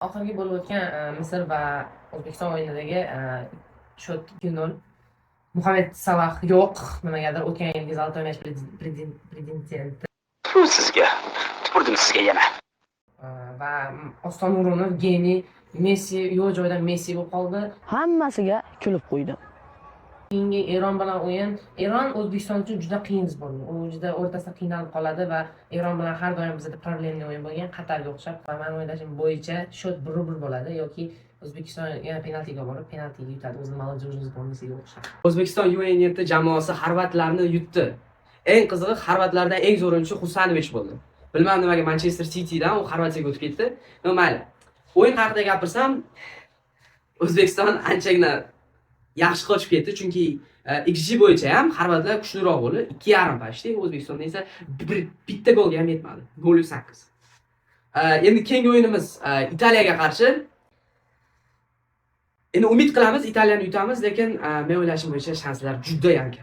Oxirgi bo'lib o'tgan Misr va O'zbekiston o'yinidagi счет 2-0. Muhammad Salah yo'q. Nimagadir o'tgan yilgi Zoltoy Mesh prezidenti Tfu sizga. Tupurdim sizga yana. va Oston Nurunov geniy. Messi yo'q joydan Messi bo'lib qoldi. Hammasiga kulib qo'ydi. Keyingi Eron bilan o'yin. Eron O'zbekiston uchun juda qiyin bo'ldi. U juda o'rtasida qiynalib qoladi va Eron bilan har doim bizda problemli o'yin bo'lgan. Qatarga o'xshab va men o'ylashim bo'yicha счет 1-1 bo'ladi yoki O'zbekiston yana penaltiga borib penaltiga yutadi. O'zini молодежность bo'lmasiga o'xshab. O'zbekiston U17 jamoasi xorvatlarni yutdi. Eng qizig'i xorvatlardan eng zo'r o'yinchi Husanovich bo'ldi. Bilmadim nimaga Manchester Citydan u Xorvatiyaga o'tib ketdi. Mayli. O'yin haqida gapirsam, O'zbekiston anchagina yaxshi qochib ketdi, chunki XG bo'yicha ham xorvatlar kuchliroq bo'ldi. 2,5 pashti, O'zbekistonda esa bitta golga ham yetmadi. 0.8. Endi keyingi o'yinimiz Italiyaga qarshi. Endi umid qilamiz Italiyani yutamiz, lekin men o'ylashim bo'yicha shanslar juda ham kam.